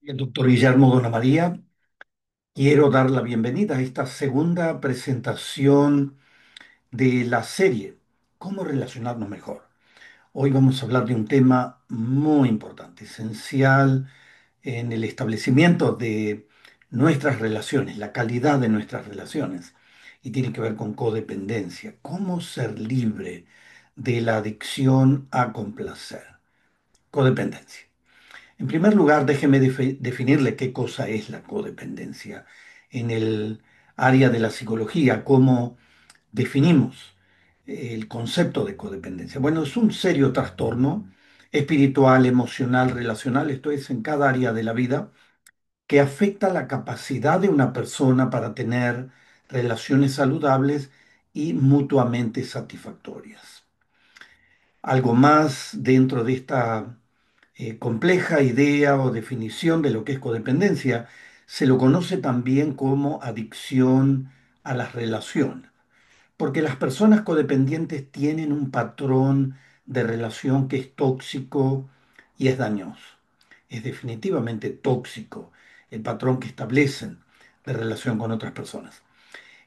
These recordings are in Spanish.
El doctor Guillermo Dona María, quiero dar la bienvenida a esta segunda presentación de la serie ¿Cómo relacionarnos mejor? Hoy vamos a hablar de un tema muy importante, esencial en el establecimiento de nuestras relaciones, la calidad de nuestras relaciones, y tiene que ver con codependencia, cómo ser libre de la adicción a complacer, codependencia. En primer lugar, déjeme definirle qué cosa es la codependencia en el área de la psicología, cómo definimos el concepto de codependencia. Bueno, es un serio trastorno espiritual, emocional, relacional, esto es en cada área de la vida, que afecta la capacidad de una persona para tener relaciones saludables y mutuamente satisfactorias. Algo más dentro de esta compleja idea o definición de lo que es codependencia, se lo conoce también como adicción a las relaciones, porque las personas codependientes tienen un patrón de relación que es tóxico y es dañoso. Es definitivamente tóxico el patrón que establecen de relación con otras personas.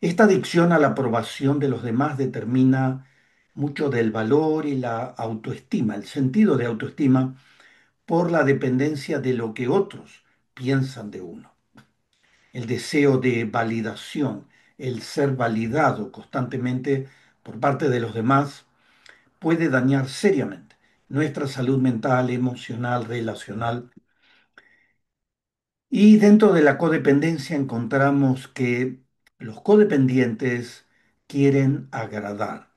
Esta adicción a la aprobación de los demás determina mucho del valor y la autoestima, el sentido de autoestima por la dependencia de lo que otros piensan de uno. El deseo de validación, el ser validado constantemente por parte de los demás puede dañar seriamente nuestra salud mental, emocional, relacional. Y dentro de la codependencia encontramos que los codependientes quieren agradar.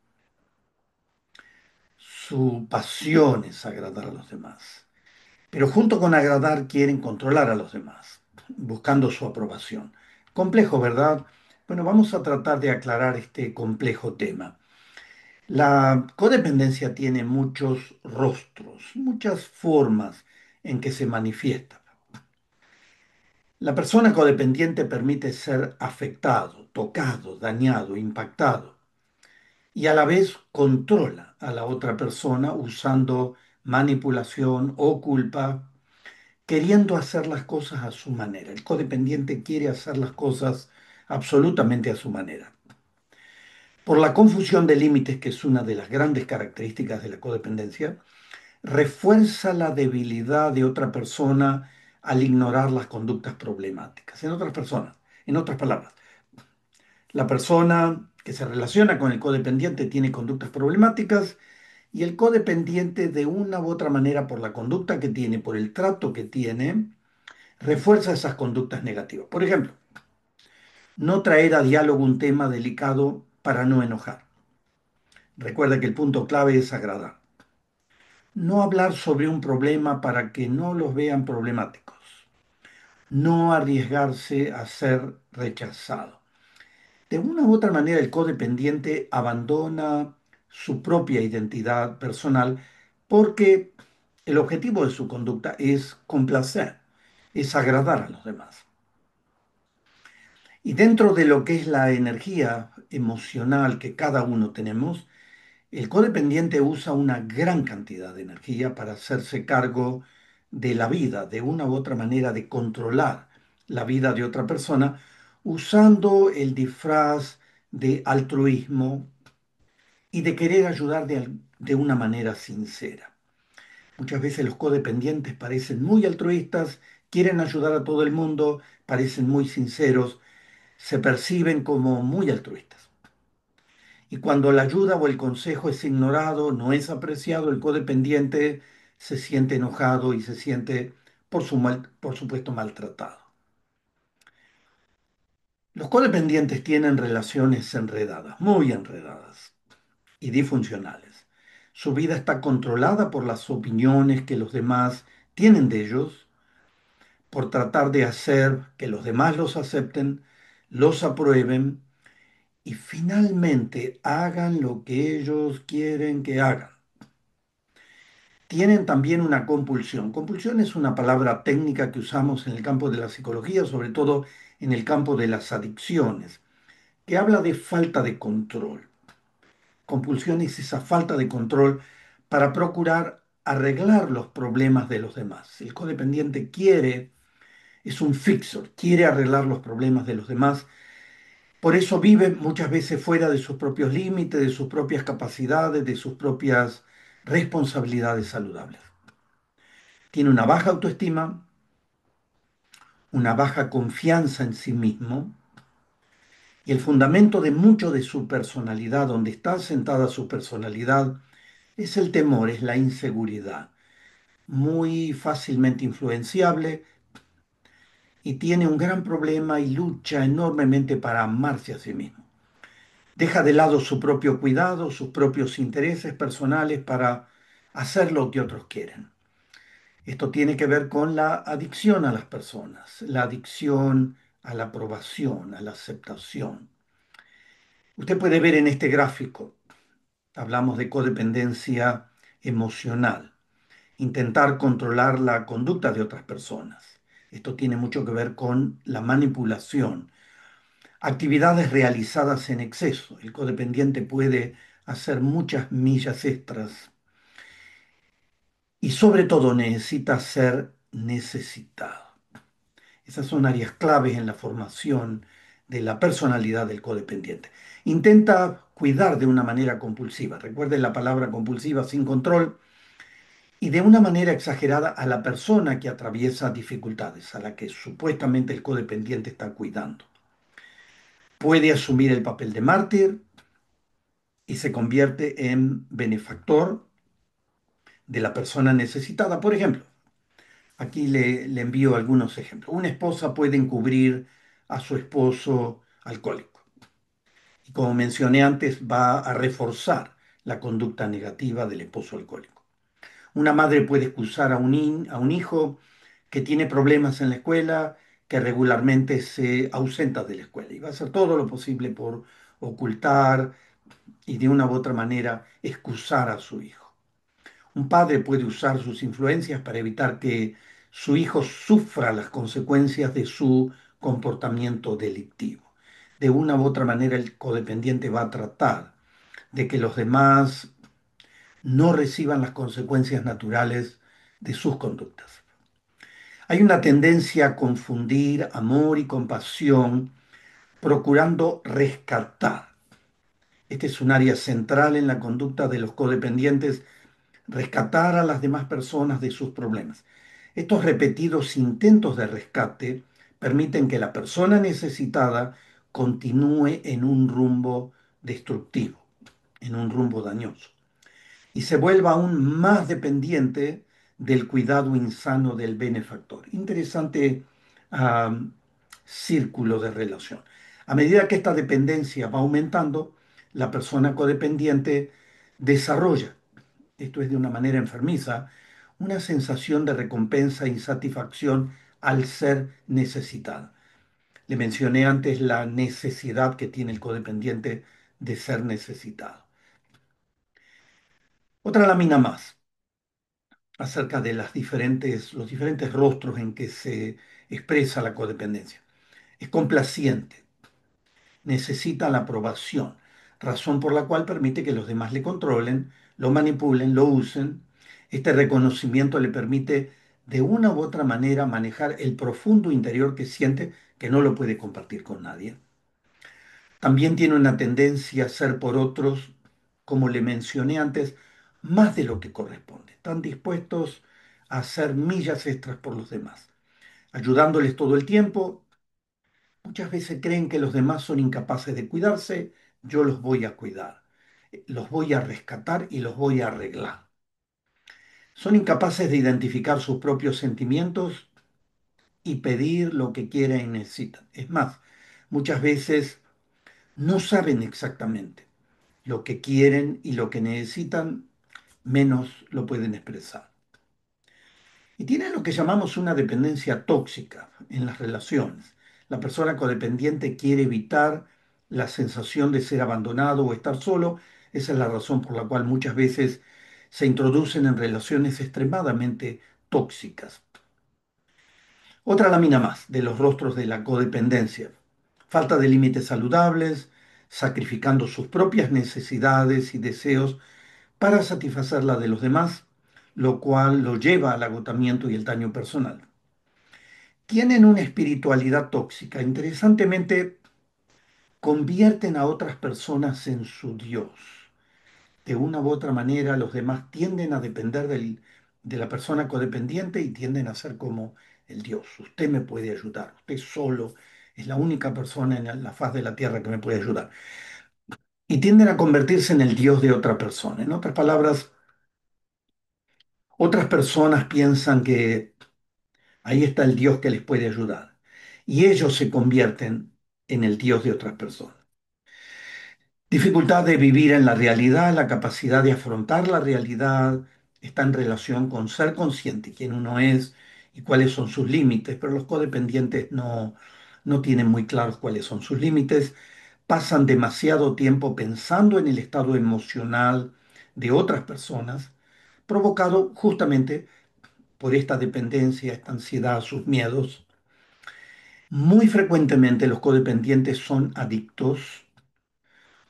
Su pasión es agradar a los demás. Pero junto con agradar quieren controlar a los demás, buscando su aprobación. Complejo, ¿verdad? Bueno, vamos a tratar de aclarar este complejo tema. La codependencia tiene muchos rostros, muchas formas en que se manifiesta. La persona codependiente permite ser afectado, tocado, dañado, impactado y a la vez controla a la otra persona usando manipulación o culpa queriendo hacer las cosas a su manera. El codependiente quiere hacer las cosas absolutamente a su manera. Por la confusión de límites, que es una de las grandes características de la codependencia, refuerza la debilidad de otra persona al ignorar las conductas problemáticas. En otras personas, en otras palabras, la persona que se relaciona con el codependiente tiene conductas problemáticas y el codependiente de una u otra manera por la conducta que tiene, por el trato que tiene, refuerza esas conductas negativas. Por ejemplo, no traer a diálogo un tema delicado para no enojar. Recuerda que el punto clave es agradar. No hablar sobre un problema para que no los vean problemáticos. No arriesgarse a ser rechazado. De una u otra manera, el codependiente abandona su propia identidad personal porque el objetivo de su conducta es complacer, es agradar a los demás. Y dentro de lo que es la energía emocional que cada uno tenemos, el codependiente usa una gran cantidad de energía para hacerse cargo de la vida, de una u otra manera de controlar la vida de otra persona, usando el disfraz de altruismo y de querer ayudar de una manera sincera. Muchas veces los codependientes parecen muy altruistas, quieren ayudar a todo el mundo, parecen muy sinceros, se perciben como muy altruistas. Y cuando la ayuda o el consejo es ignorado, no es apreciado, el codependiente se siente enojado y se siente, por supuesto, maltratado. Los codependientes tienen relaciones enredadas, muy enredadas y disfuncionales. Su vida está controlada por las opiniones que los demás tienen de ellos, por tratar de hacer que los demás los acepten, los aprueben y finalmente hagan lo que ellos quieren que hagan. Tienen también una compulsión. Compulsión es una palabra técnica que usamos en el campo de la psicología, sobre todo en el campo de las adicciones, que habla de falta de control. Compulsión es esa falta de control para procurar arreglar los problemas de los demás. El codependiente quiere Es un fixer, quiere arreglar los problemas de los demás. Por eso vive muchas veces fuera de sus propios límites, de sus propias capacidades, de sus propias responsabilidades saludables. Tiene una baja autoestima, una baja confianza en sí mismo y el fundamento de mucho de su personalidad, donde está sentada su personalidad, es el temor, es la inseguridad. Muy fácilmente influenciable y tiene un gran problema y lucha enormemente para amarse a sí mismo. Deja de lado su propio cuidado, sus propios intereses personales para hacer lo que otros quieren. Esto tiene que ver con la adicción a las personas, la adicción a la aprobación, a la aceptación. Usted puede ver en este gráfico, hablamos de codependencia emocional, intentar controlar la conducta de otras personas. Esto tiene mucho que ver con la manipulación, actividades realizadas en exceso. El codependiente puede hacer muchas millas extras y sobre todo necesita ser necesitado. Esas son áreas claves en la formación de la personalidad del codependiente. Intenta cuidar de una manera compulsiva. Recuerden la palabra compulsiva, sin control, y de una manera exagerada a la persona que atraviesa dificultades, a la que supuestamente el codependiente está cuidando. Puede asumir el papel de mártir y se convierte en benefactor de la persona necesitada. Por ejemplo, aquí le envío algunos ejemplos. Una esposa puede encubrir a su esposo alcohólico. Y como mencioné antes, va a reforzar la conducta negativa del esposo alcohólico. Una madre puede excusar a un hijo que tiene problemas en la escuela, que regularmente se ausenta de la escuela y va a hacer todo lo posible por ocultar y de una u otra manera excusar a su hijo. Un padre puede usar sus influencias para evitar que su hijo sufra las consecuencias de su comportamiento delictivo. De una u otra manera, el codependiente va a tratar de que los demás no reciban las consecuencias naturales de sus conductas. Hay una tendencia a confundir amor y compasión procurando rescatar. Este es un área central en la conducta de los codependientes, rescatar a las demás personas de sus problemas. Estos repetidos intentos de rescate permiten que la persona necesitada continúe en un rumbo destructivo, en un rumbo dañoso, y se vuelva aún más dependiente del cuidado insano del benefactor. Interesante círculo de relación. A medida que esta dependencia va aumentando, la persona codependiente desarrolla, esto es de una manera enfermiza, una sensación de recompensa e insatisfacción al ser necesitada. Le mencioné antes la necesidad que tiene el codependiente de ser necesitado. Otra lámina más acerca de los diferentes rostros en que se expresa la codependencia. Es complaciente, necesita la aprobación, razón por la cual permite que los demás le controlen, lo manipulen, lo usen. Este reconocimiento le permite de una u otra manera manejar el profundo interior que siente que no lo puede compartir con nadie. También tiene una tendencia a ser por otros, como le mencioné antes, más de lo que corresponde. Están dispuestos a hacer millas extras por los demás, ayudándoles todo el tiempo. Muchas veces creen que los demás son incapaces de cuidarse, yo los voy a cuidar, los voy a rescatar y los voy a arreglar. Son incapaces de identificar sus propios sentimientos y pedir lo que quieren y necesitan. Es más, muchas veces no saben exactamente lo que quieren y lo que necesitan, menos lo pueden expresar. Y tienen lo que llamamos una dependencia tóxica en las relaciones. La persona codependiente quiere evitar la sensación de ser abandonado o estar solo. Esa es la razón por la cual muchas veces se introducen en relaciones extremadamente tóxicas. Otra lámina más de los rostros de la codependencia. Falta de límites saludables, sacrificando sus propias necesidades y deseos para satisfacer la de los demás, lo cual lo lleva al agotamiento y el daño personal. tienen una espiritualidad tóxica. Interesantemente, convierten a otras personas en su Dios. De una u otra manera, los demás tienden a depender de la persona codependiente y tienden a ser como el Dios. Usted me puede ayudar, usted solo es la única persona en la faz de la tierra que me puede ayudar. Y tienden a convertirse en el Dios de otra persona. En otras palabras, otras personas piensan que ahí está el Dios que les puede ayudar. Y ellos se convierten en el Dios de otras personas. Dificultad de vivir en la realidad, la capacidad de afrontar la realidad está en relación con ser consciente quién uno es y cuáles son sus límites, pero los codependientes no tienen muy claros cuáles son sus límites, pasan demasiado tiempo pensando en el estado emocional de otras personas, provocado justamente por esta dependencia, esta ansiedad, sus miedos. Muy frecuentemente los codependientes son adictos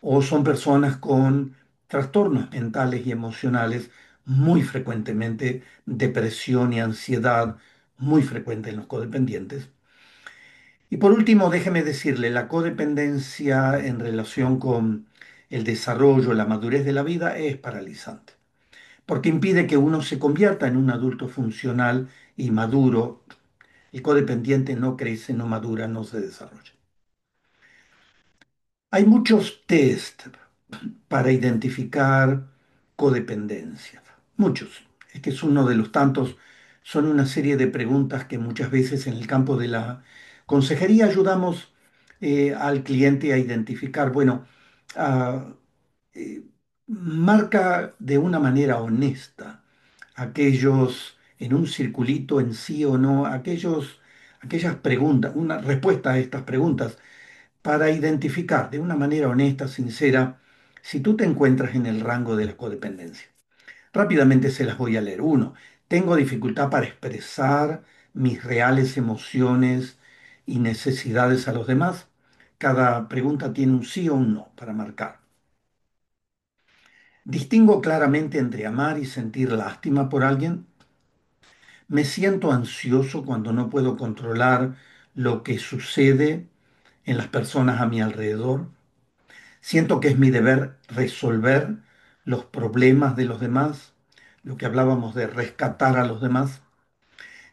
o son personas con trastornos mentales y emocionales, muy frecuentemente depresión y ansiedad, muy frecuente en los codependientes. Y por último, déjeme decirle, la codependencia en relación con el desarrollo, la madurez de la vida es paralizante, porque impide que uno se convierta en un adulto funcional y maduro. El codependiente no crece, no madura, no se desarrolla. Hay muchos test para identificar codependencia. Muchos. Es que es uno de los tantos. Son una serie de preguntas que muchas veces en el campo de la consejería ayudamos al cliente a identificar. Bueno, ah, eh, marca de una manera honesta aquellos en un circulito en sí o no, aquellas preguntas, una respuesta a estas preguntas para identificar de una manera honesta, sincera, si tú te encuentras en el rango de la codependencia. Rápidamente se las voy a leer. Uno, tengo dificultad para expresar mis reales emociones y necesidades a los demás. Cada pregunta tiene un sí o un no para marcar. Distingo claramente entre amar y sentir lástima por alguien. Me siento ansioso cuando no puedo controlar lo que sucede en las personas a mi alrededor. Siento que es mi deber resolver los problemas de los demás, lo que hablábamos de rescatar a los demás.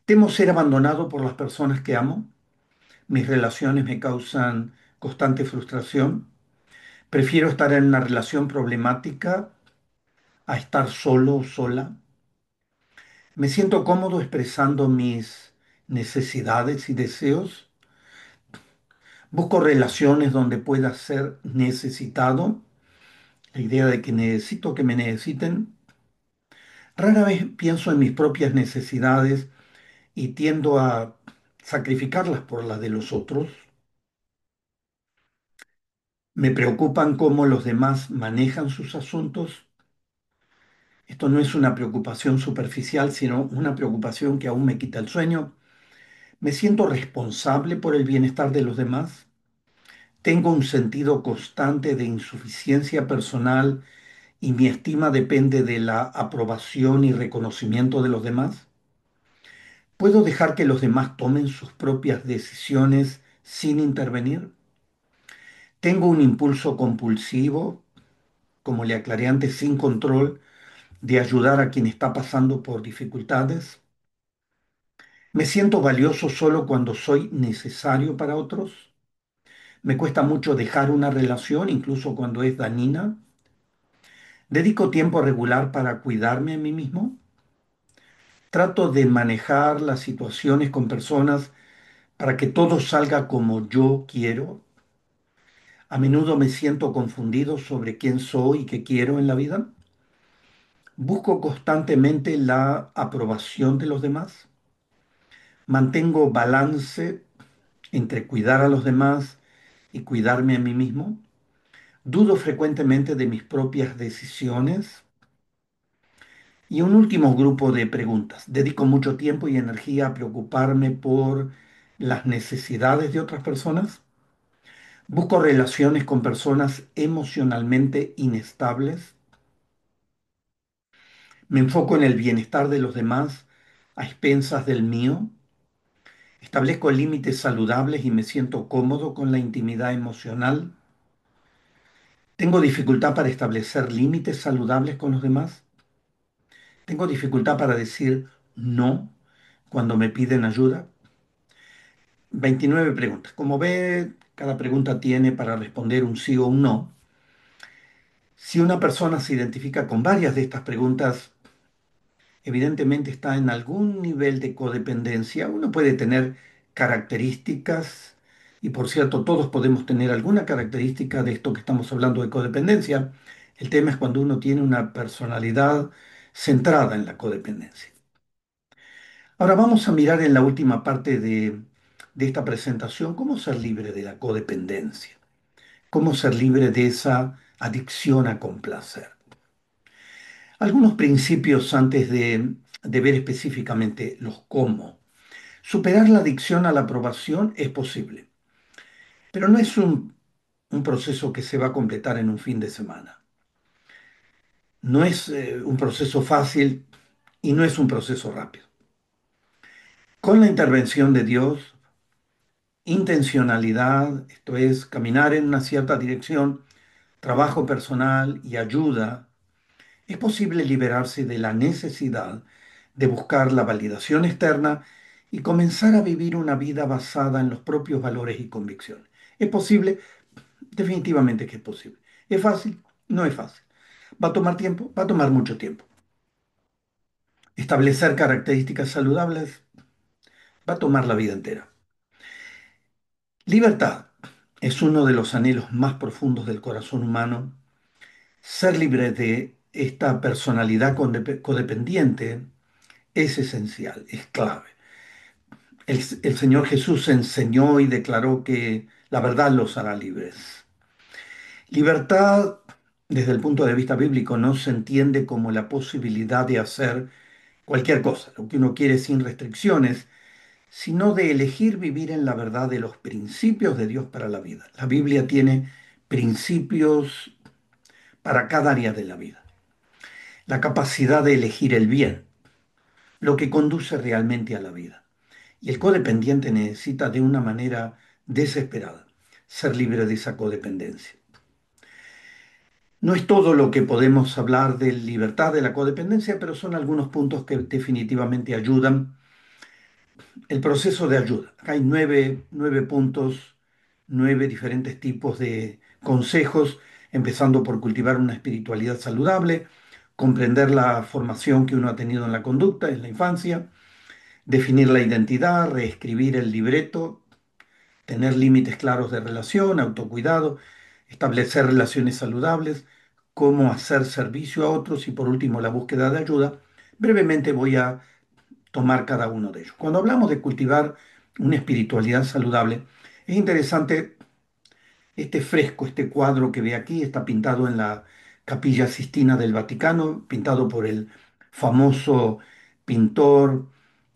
Temo ser abandonado por las personas que amo. Mis relaciones me causan constante frustración. Prefiero estar en una relación problemática a estar solo o sola. Me siento cómodo expresando mis necesidades y deseos. Busco relaciones donde pueda ser necesitado. La idea de que necesito que me necesiten. Rara vez pienso en mis propias necesidades y tiendo a sacrificarlas por las de los otros. Me preocupan cómo los demás manejan sus asuntos. Esto no es una preocupación superficial, sino una preocupación que aún me quita el sueño. Me siento responsable por el bienestar de los demás. Tengo un sentido constante de insuficiencia personal y mi estima depende de la aprobación y reconocimiento de los demás. ¿Puedo dejar que los demás tomen sus propias decisiones sin intervenir? Tengo un impulso compulsivo, como le aclaré antes, sin control, de ayudar a quien está pasando por dificultades. Me siento valioso solo cuando soy necesario para otros. Me cuesta mucho dejar una relación, incluso cuando es dañina. Dedico tiempo regular para cuidarme a mí mismo. Trato de manejar las situaciones con personas para que todo salga como yo quiero. A menudo me siento confundido sobre quién soy y qué quiero en la vida. Busco constantemente la aprobación de los demás. Mantengo balance entre cuidar a los demás y cuidarme a mí mismo. Dudo frecuentemente de mis propias decisiones. Y un último grupo de preguntas. Dedico mucho tiempo y energía a preocuparme por las necesidades de otras personas. Busco relaciones con personas emocionalmente inestables. Me enfoco en el bienestar de los demás a expensas del mío. Establezco límites saludables y me siento cómodo con la intimidad emocional. Tengo dificultad para establecer límites saludables con los demás. Tengo dificultad para decir no cuando me piden ayuda. 29 preguntas. Como ve, cada pregunta tiene para responder un sí o un no. Si una persona se identifica con varias de estas preguntas, evidentemente está en algún nivel de codependencia. Uno puede tener características, y por cierto, todos podemos tener alguna característica de esto que estamos hablando de codependencia. El tema es cuando uno tiene una personalidad centrada en la codependencia. Ahora vamos a mirar en la última parte de esta presentación cómo ser libre de la codependencia, cómo ser libre de esa adicción a complacer. Algunos principios antes de ver específicamente los cómo. Superar la adicción a la aprobación es posible, pero no es un proceso que se va a completar en un fin de semana. No es un proceso fácil y no es un proceso rápido. Con la intervención de Dios, intencionalidad, esto es, caminar en una cierta dirección, trabajo personal y ayuda, es posible liberarse de la necesidad de buscar la validación externa y comenzar a vivir una vida basada en los propios valores y convicciones. ¿Es posible? Definitivamente que es posible. ¿Es fácil? No es fácil. ¿Va a tomar tiempo? Va a tomar mucho tiempo. Establecer características saludables va a tomar la vida entera. Libertad es uno de los anhelos más profundos del corazón humano. Ser libre de esta personalidad codependiente es esencial, es clave. El Señor Jesús enseñó y declaró que la verdad los hará libres. Libertad, desde el punto de vista bíblico, no se entiende como la posibilidad de hacer cualquier cosa, lo que uno quiere sin restricciones, sino de elegir vivir en la verdad de los principios de Dios para la vida. La Biblia tiene principios para cada área de la vida. La capacidad de elegir el bien, lo que conduce realmente a la vida. Y el codependiente necesita de una manera desesperada ser libre de esa codependencia. No es todo lo que podemos hablar de libertad de la codependencia, pero son algunos puntos que definitivamente ayudan. El proceso de ayuda. Acá hay nueve puntos, nueve diferentes tipos de consejos, empezando por cultivar una espiritualidad saludable, comprender la formación que uno ha tenido en la conducta, en la infancia, definir la identidad, reescribir el libreto, tener límites claros de relación, autocuidado, establecer relaciones saludables, cómo hacer servicio a otros y por último la búsqueda de ayuda. Brevemente voy a tomar cada uno de ellos. Cuando hablamos de cultivar una espiritualidad saludable, es interesante este fresco, este cuadro que ve aquí, está pintado en la Capilla Sistina del Vaticano, pintado por el famoso pintor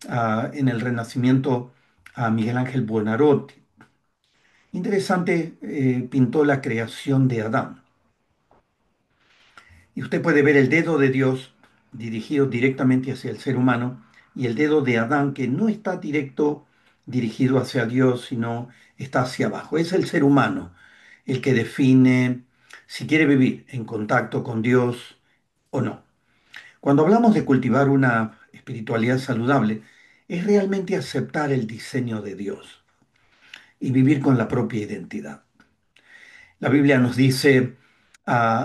en el Renacimiento, Miguel Ángel Buonarroti. Interesante, pintó la creación de Adán. Y usted puede ver el dedo de Dios dirigido directamente hacia el ser humano y el dedo de Adán que no está dirigido hacia Dios, sino está hacia abajo. Es el ser humano el que define si quiere vivir en contacto con Dios o no. Cuando hablamos de cultivar una espiritualidad saludable, es realmente aceptar el diseño de Dios y vivir con la propia identidad. La Biblia nos dice,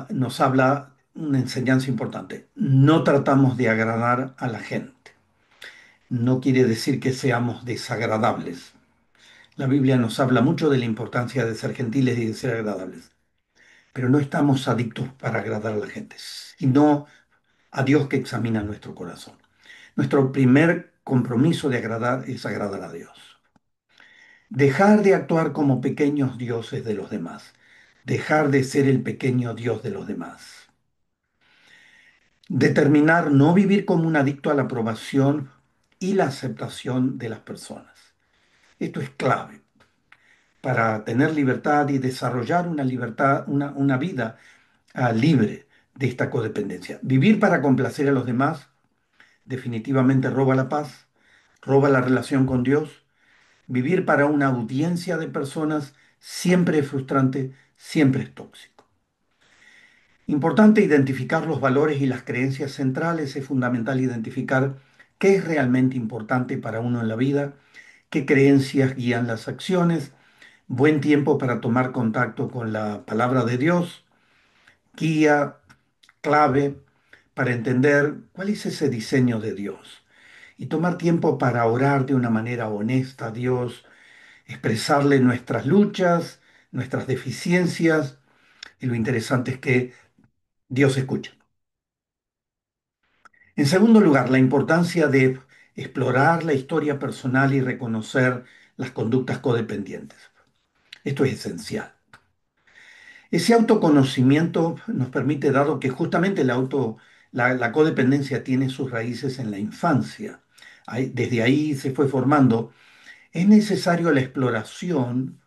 nos habla una enseñanza importante. No tratamos de agradar a la gente. No quiere decir que seamos desagradables. La Biblia nos habla mucho de la importancia de ser gentiles y de ser agradables. Pero no estamos adictos para agradar a la gente, sino a Dios que examina nuestro corazón. Nuestro primer compromiso de agradar es agradar a Dios. Dejar de actuar como pequeños dioses de los demás. Dejar de ser el pequeño Dios de los demás. Determinar no vivir como un adicto a la aprobación y la aceptación de las personas. Esto es clave para tener libertad y desarrollar una libertad, una vida libre de esta codependencia. Vivir para complacer a los demás definitivamente roba la paz, roba la relación con Dios, Vivir para una audiencia de personas siempre es frustrante, siempre es tóxico. Importante identificar los valores y las creencias centrales. Es fundamental identificar qué es realmente importante para uno en la vida, qué creencias guían las acciones. Buen tiempo para tomar contacto con la palabra de Dios, guía clave para entender cuál es ese diseño de Dios. Y tomar tiempo para orar de una manera honesta a Dios, expresarle nuestras luchas, nuestras deficiencias. Y lo interesante es que Dios escucha. En segundo lugar, la importancia de explorar la historia personal y reconocer las conductas codependientes. Esto es esencial. Ese autoconocimiento nos permite, dado que justamente la codependencia tiene sus raíces en la infancia, desde ahí se fue formando, es necesario la exploración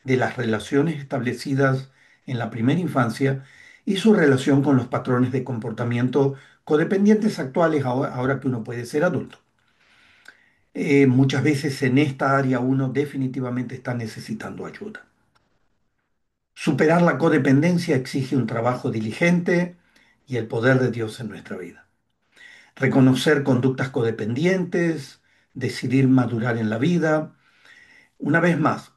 de las relaciones establecidas en la primera infancia y su relación con los patrones de comportamiento codependientes actuales ahora que uno puede ser adulto. Muchas veces en esta área uno definitivamente está necesitando ayuda. Superar la codependencia exige un trabajo diligente y el poder de Dios en nuestra vida. Reconocer conductas codependientes, decidir madurar en la vida. Una vez más,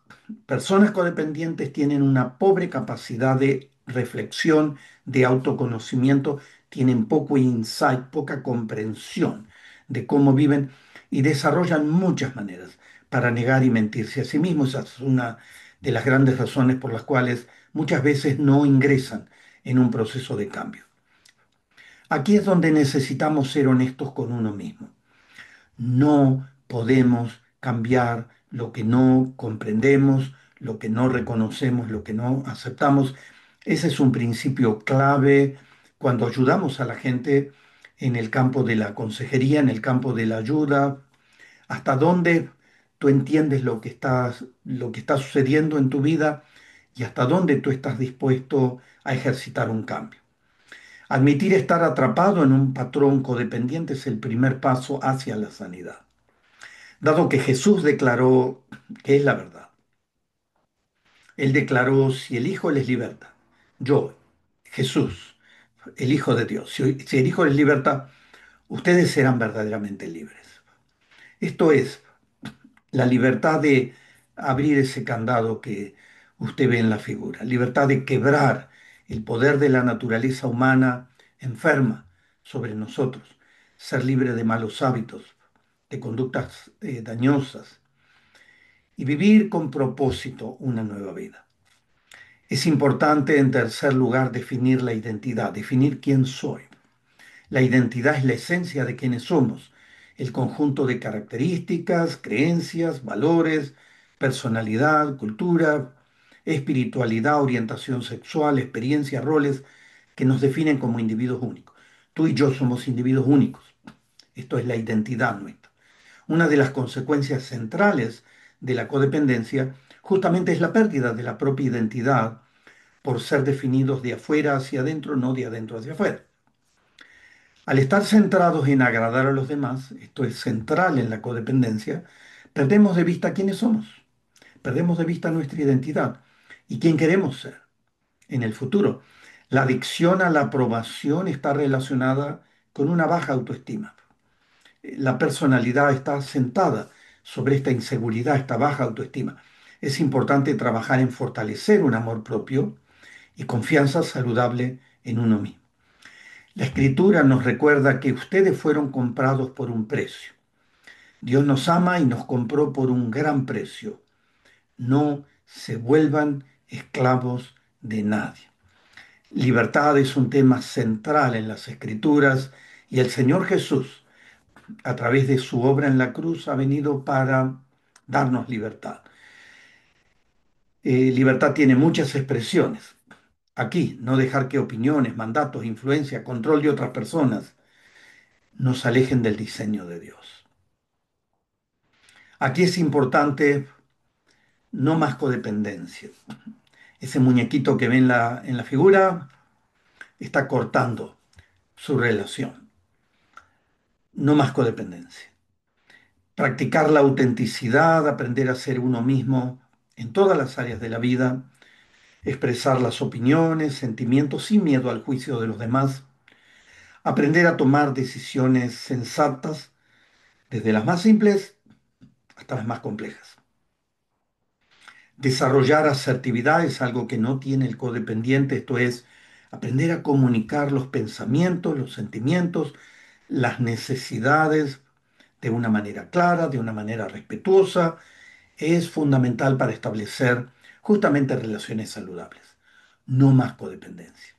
personas codependientes tienen una pobre capacidad de reflexión, de autoconocimiento, tienen poco insight, poca comprensión de cómo viven y desarrollan muchas maneras para negar y mentirse a sí mismos. Esa es una de las grandes razones por las cuales muchas veces no ingresan en un proceso de cambio. Aquí es donde necesitamos ser honestos con uno mismo. No podemos cambiar lo que no comprendemos, lo que no reconocemos, lo que no aceptamos. Ese es un principio clave cuando ayudamos a la gente en el campo de la consejería, en el campo de la ayuda, hasta dónde tú entiendes lo que está sucediendo en tu vida y hasta dónde tú estás dispuesto a ejercitar un cambio. Admitir estar atrapado en un patrón codependiente es el primer paso hacia la sanidad. Dado que Jesús declaró que es la verdad, Él declaró, si el Hijo les liberta, yo, Jesús, el Hijo de Dios, si el Hijo les liberta, ustedes serán verdaderamente libres. Esto es la libertad de abrir ese candado que usted ve en la figura, libertad de quebrar el poder de la naturaleza humana enferma sobre nosotros, ser libre de malos hábitos, de conductas dañosas y vivir con propósito una nueva vida. Es importante, en tercer lugar, definir la identidad, definir quién soy. La identidad es la esencia de quienes somos, el conjunto de características, creencias, valores, personalidad, cultura, espiritualidad, orientación sexual, experiencias, roles que nos definen como individuos únicos. Tú y yo somos individuos únicos. Esto es la identidad nuestra. Una de las consecuencias centrales de la codependencia justamente es la pérdida de la propia identidad por ser definidos de afuera hacia adentro, no de adentro hacia afuera. Al estar centrados en agradar a los demás, esto es central en la codependencia, perdemos de vista quiénes somos, perdemos de vista nuestra identidad y quién queremos ser en el futuro. La adicción a la aprobación está relacionada con una baja autoestima. La personalidad está sentada sobre esta inseguridad, esta baja autoestima. Es importante trabajar en fortalecer un amor propio y confianza saludable en uno mismo. La Escritura nos recuerda que ustedes fueron comprados por un precio. Dios nos ama y nos compró por un gran precio. No se vuelvan esclavos de nadie. Libertad es un tema central en las Escrituras y el Señor Jesús, a través de su obra en la cruz, ha venido para darnos libertad. Libertad tiene muchas expresiones. Aquí, no dejar que opiniones, mandatos, influencia, control de otras personas nos alejen del diseño de Dios. Aquí es importante no más codependencia. Ese muñequito que ven en la figura está cortando su relación. No más codependencia. Practicar la autenticidad, aprender a ser uno mismo en todas las áreas de la vida, expresar las opiniones, sentimientos sin miedo al juicio de los demás, aprender a tomar decisiones sensatas, desde las más simples hasta las más complejas. Desarrollar asertividad es algo que no tiene el codependiente, esto es, aprender a comunicar los pensamientos, los sentimientos, las necesidades de una manera clara, de una manera respetuosa, es fundamental para establecer justamente relaciones saludables, no más codependencia.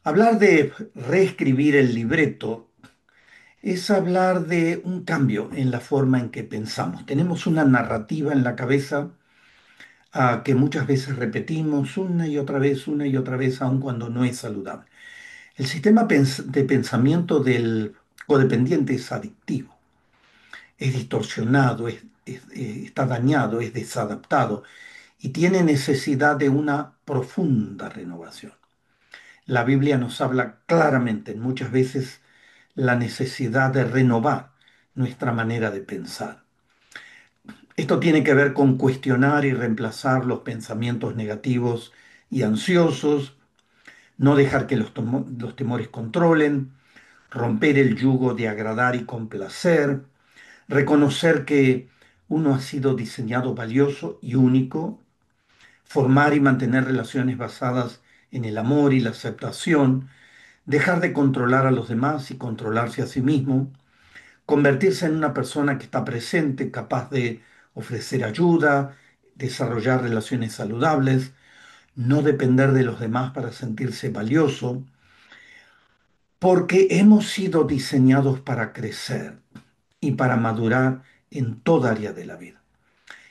Hablar de reescribir el libreto es hablar de un cambio en la forma en que pensamos. Tenemos una narrativa en la cabeza que muchas veces repetimos una y otra vez, aun cuando no es saludable. El sistema de pensamiento del codependiente es adictivo, es distorsionado, está dañado, es desadaptado y tiene necesidad de una profunda renovación. La Biblia nos habla claramente, muchas veces, la necesidad de renovar nuestra manera de pensar. Esto tiene que ver con cuestionar y reemplazar los pensamientos negativos y ansiosos, no dejar que los temores controlen, romper el yugo de agradar y complacer, reconocer que uno ha sido diseñado valioso y único, formar y mantener relaciones basadas en el amor y la aceptación, dejar de controlar a los demás y controlarse a sí mismo, convertirse en una persona que está presente, capaz de ofrecer ayuda, desarrollar relaciones saludables, no depender de los demás para sentirse valioso, porque hemos sido diseñados para crecer y para madurar en toda área de la vida.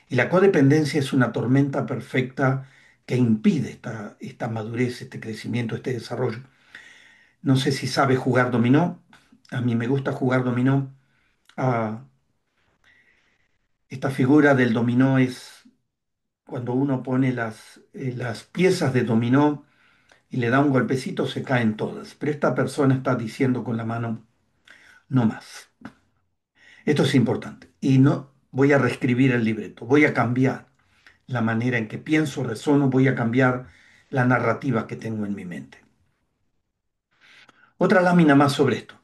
Y la codependencia es una tormenta perfecta que impide esta madurez, este crecimiento, este desarrollo. No sé si sabe jugar dominó. A mí me gusta jugar dominó. Ah, esta figura del dominó es cuando uno pone las piezas de dominó y le da un golpecito, se caen todas. Pero esta persona está diciendo con la mano, no más. Esto es importante. Y no voy a reescribir el libreto, voy a cambiar la manera en que pienso, resono, voy a cambiar la narrativa que tengo en mi mente. Otra lámina más sobre esto.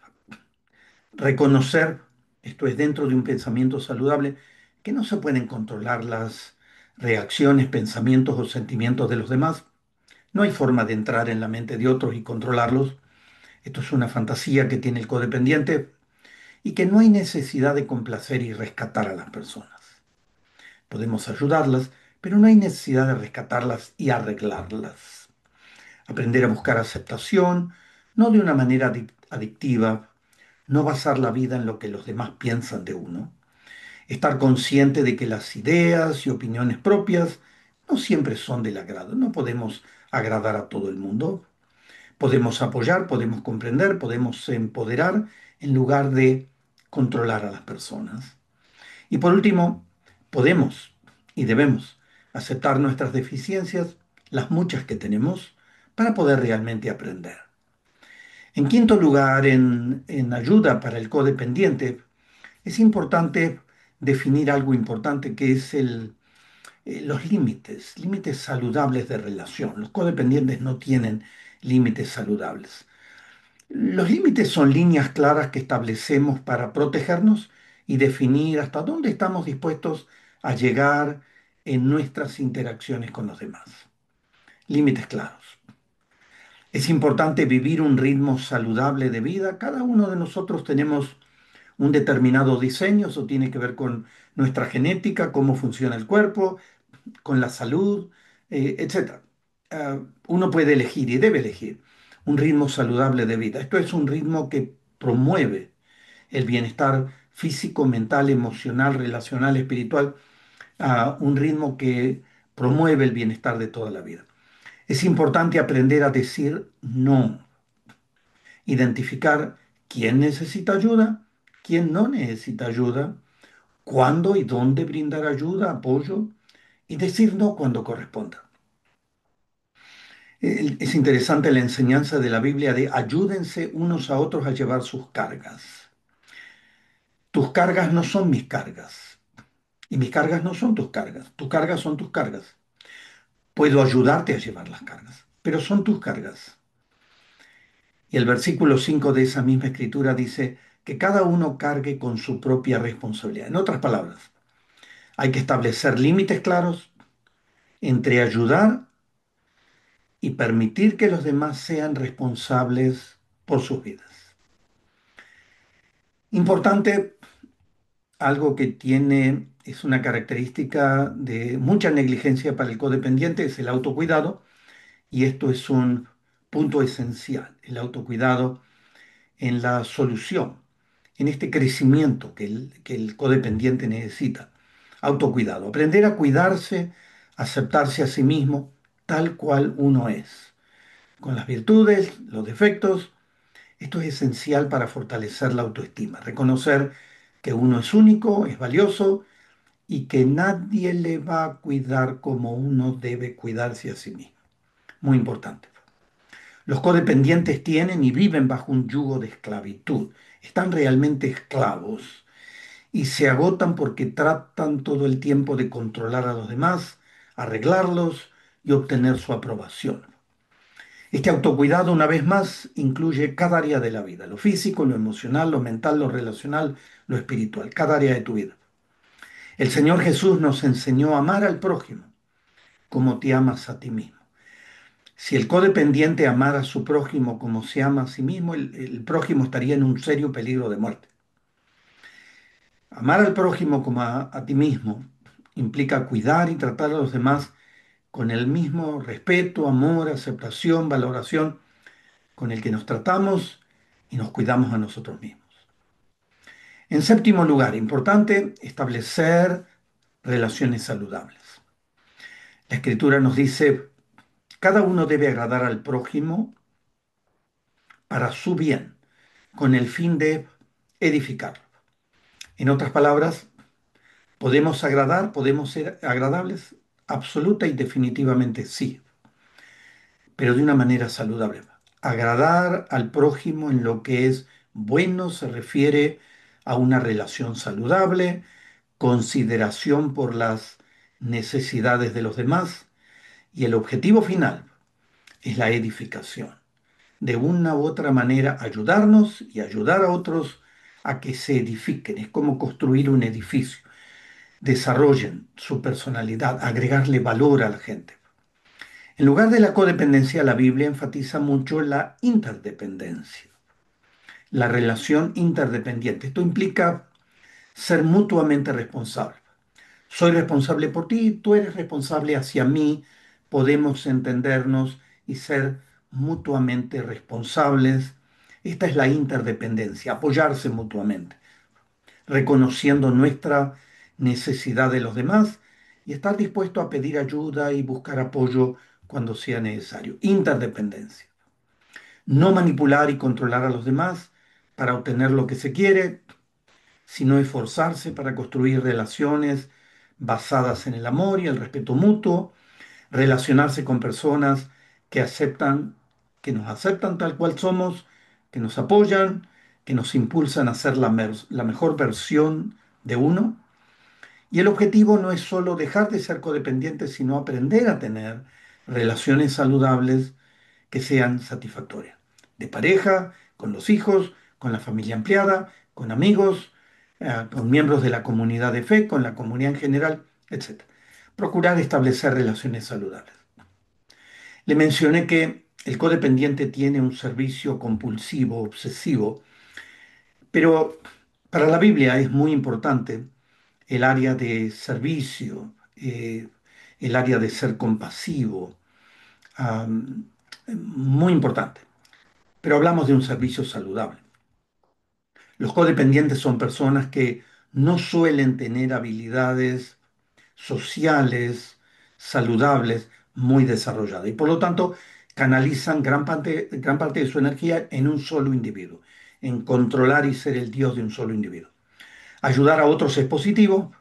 Reconocer, esto es dentro de un pensamiento saludable, que no se pueden controlar las reacciones, pensamientos o sentimientos de los demás. No hay forma de entrar en la mente de otros y controlarlos. Esto es una fantasía que tiene el codependiente y que no hay necesidad de complacer y rescatar a las personas. Podemos ayudarlas, pero no hay necesidad de rescatarlas y arreglarlas. Aprender a buscar aceptación, no de una manera adictiva, no basar la vida en lo que los demás piensan de uno, estar consciente de que las ideas y opiniones propias no siempre son del agrado, no podemos agradar a todo el mundo, podemos apoyar, podemos comprender, podemos empoderar en lugar de controlar a las personas. Y por último, podemos y debemos aceptar nuestras deficiencias, las muchas que tenemos, para poder realmente aprender. En quinto lugar, en ayuda para el codependiente, es importante definir algo importante que es los límites, límites saludables de relación. Los codependientes no tienen límites saludables. Los límites son líneas claras que establecemos para protegernos y definir hasta dónde estamos dispuestos a llegar en nuestras interacciones con los demás. Límites claros. Es importante vivir un ritmo saludable de vida. Cada uno de nosotros tenemos un determinado diseño, eso tiene que ver con nuestra genética, cómo funciona el cuerpo, con la salud, etc. Uno puede elegir y debe elegir un ritmo saludable de vida. Esto es un ritmo que promueve el bienestar físico, mental, emocional, relacional, espiritual, un ritmo que promueve el bienestar de toda la vida. Es importante aprender a decir no, identificar quién necesita ayuda, quién no necesita ayuda, cuándo y dónde brindar ayuda, apoyo y decir no cuando corresponda. Es interesante la enseñanza de la Biblia de ayúdense unos a otros a llevar sus cargas. Tus cargas no son mis cargas y mis cargas no son tus cargas. Tus cargas son tus cargas. Puedo ayudarte a llevar las cargas, pero son tus cargas. Y el versículo 5 de esa misma escritura dice que cada uno cargue con su propia responsabilidad. En otras palabras, hay que establecer límites claros entre ayudar y permitir que los demás sean responsables por sus vidas. Importante, algo que tiene, es una característica de mucha negligencia para el codependiente, es el autocuidado, y esto es un punto esencial, el autocuidado en la solución, en este crecimiento que el codependiente necesita. Autocuidado, aprender a cuidarse, aceptarse a sí mismo tal cual uno es, con las virtudes, los defectos. Esto es esencial para fortalecer la autoestima, reconocer que uno es único, es valioso y que nadie le va a cuidar como uno debe cuidarse a sí mismo. Muy importante. Los codependientes tienen y viven bajo un yugo de esclavitud. Están realmente esclavos y se agotan porque tratan todo el tiempo de controlar a los demás, arreglarlos y obtener su aprobación. Este autocuidado, una vez más, incluye cada área de la vida, lo físico, lo emocional, lo mental, lo relacional, lo espiritual, cada área de tu vida. El Señor Jesús nos enseñó a amar al prójimo como te amas a ti mismo. Si el codependiente amara a su prójimo como se ama a sí mismo, el prójimo estaría en un serio peligro de muerte. Amar al prójimo como a ti mismo implica cuidar y tratar a los demás con el mismo respeto, amor, aceptación, valoración con el que nos tratamos y nos cuidamos a nosotros mismos. En séptimo lugar, importante establecer relaciones saludables. La Escritura nos dice, cada uno debe agradar al prójimo para su bien, con el fin de edificarlo. En otras palabras, ¿podemos agradar? ¿Podemos ser agradables? Absoluta y definitivamente sí, pero de una manera saludable. Agradar al prójimo en lo que es bueno se refiere a una relación saludable, consideración por las necesidades de los demás y el objetivo final es la edificación. De una u otra manera ayudarnos y ayudar a otros a que se edifiquen. Es como construir un edificio. Desarrollen su personalidad, agregarle valor a la gente. En lugar de la codependencia, la Biblia enfatiza mucho la interdependencia, la relación interdependiente. Esto implica ser mutuamente responsables. Soy responsable por ti, tú eres responsable hacia mí, podemos entendernos y ser mutuamente responsables. Esta es la interdependencia, apoyarse mutuamente, reconociendo nuestra necesidad de los demás y estar dispuesto a pedir ayuda y buscar apoyo cuando sea necesario. Interdependencia. No manipular y controlar a los demás para obtener lo que se quiere, sino esforzarse para construir relaciones basadas en el amor y el respeto mutuo, relacionarse con personas que aceptan, que nos aceptan tal cual somos, que nos apoyan, que nos impulsan a ser la mejor versión de uno. Y el objetivo no es solo dejar de ser codependientes, sino aprender a tener relaciones saludables que sean satisfactorias. De pareja, con los hijos, con la familia ampliada, con amigos, con miembros de la comunidad de fe, con la comunidad en general, etc. Procurar establecer relaciones saludables. Le mencioné que el codependiente tiene un servicio compulsivo, obsesivo, pero para la Biblia es muy importante el área de servicio, el área de ser compasivo, am, muy importante. Pero hablamos de un servicio saludable. Los codependientes son personas que no suelen tener habilidades sociales, saludables, muy desarrolladas y por lo tanto canalizan gran parte de su energía en un solo individuo, en controlar y ser el Dios de un solo individuo. Ayudar a otros es positivo,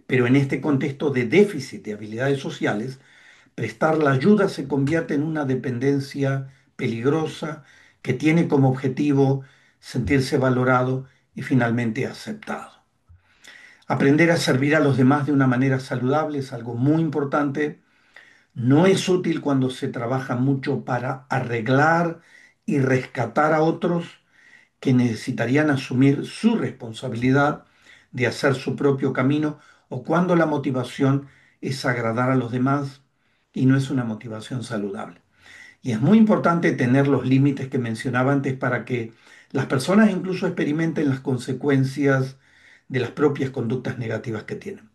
pero en este contexto de déficit de habilidades sociales, prestar la ayuda se convierte en una dependencia peligrosa que tiene como objetivo sentirse valorado y finalmente aceptado. Aprender a servir a los demás de una manera saludable es algo muy importante. No es útil cuando se trabaja mucho para arreglar y rescatar a otros que necesitarían asumir su responsabilidad de hacer su propio camino o cuando la motivación es agradar a los demás y no es una motivación saludable. Y es muy importante tener los límites que mencionaba antes para que las personas incluso experimenten las consecuencias de las propias conductas negativas que tienen.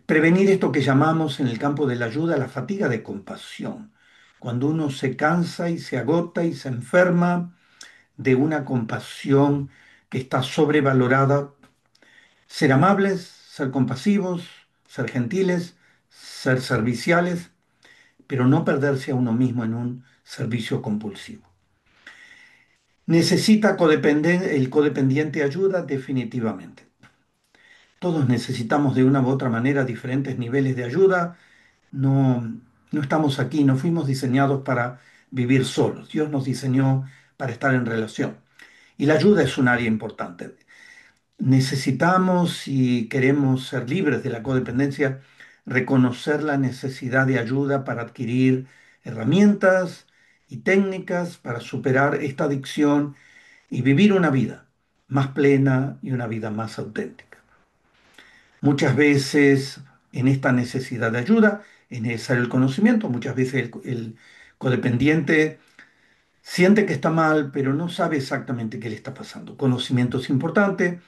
Prevenir esto que llamamos en el campo de la ayuda la fatiga de compasión, cuando uno se cansa y se agota y se enferma de una compasión que está sobrevalorada. Ser amables, ser compasivos, ser gentiles, ser serviciales, pero no perderse a uno mismo en un servicio compulsivo. ¿Necesita el codependiente ayuda? Definitivamente. Todos necesitamos de una u otra manera diferentes niveles de ayuda. No, no estamos aquí, no fuimos diseñados para vivir solos. Dios nos diseñó para estar en relación. Y la ayuda es un área importante. Necesitamos, si queremos ser libres de la codependencia, reconocer la necesidad de ayuda para adquirir herramientas y técnicas para superar esta adicción y vivir una vida más plena y una vida más auténtica. Muchas veces en esta necesidad de ayuda es necesario el conocimiento, muchas veces el codependiente siente que está mal, pero no sabe exactamente qué le está pasando. Conocimiento es importante,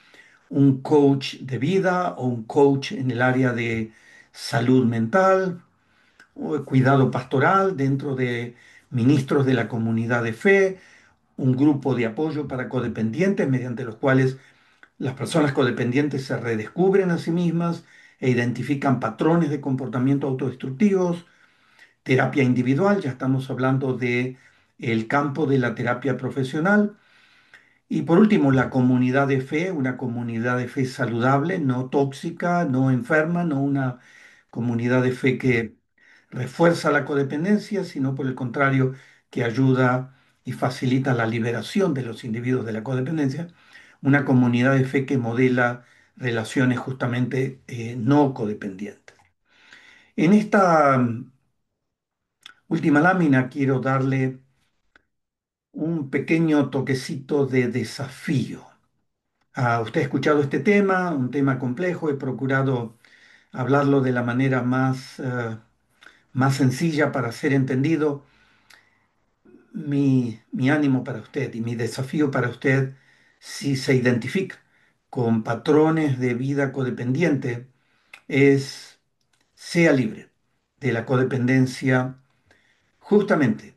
un coach de vida o un coach en el área de salud mental o cuidado pastoral dentro de ministros de la comunidad de fe, un grupo de apoyo para codependientes mediante los cuales las personas codependientes se redescubren a sí mismas e identifican patrones de comportamiento autodestructivos, terapia individual, ya estamos hablando de el campo de la terapia profesional. Y por último, la comunidad de fe, una comunidad de fe saludable, no tóxica, no enferma, no una comunidad de fe que refuerza la codependencia, sino por el contrario, que ayuda y facilita la liberación de los individuos de la codependencia. Una comunidad de fe que modela relaciones justamente no codependientes. En esta última lámina quiero darle un pequeño toquecito de desafío. Usted ha escuchado este tema, un tema complejo, he procurado hablarlo de la manera más sencilla para ser entendido. Mi ánimo para usted y mi desafío para usted, si se identifica con patrones de vida codependiente, es sea libre de la codependencia justamente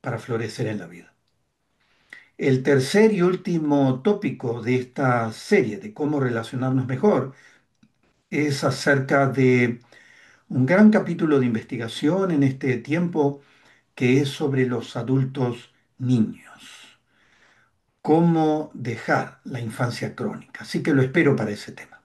para florecer en la vida. El tercer y último tópico de esta serie de cómo relacionarnos mejor es acerca de un gran capítulo de investigación en este tiempo que es sobre los adultos niños, cómo dejar la infancia crónica. Así que lo espero para ese tema.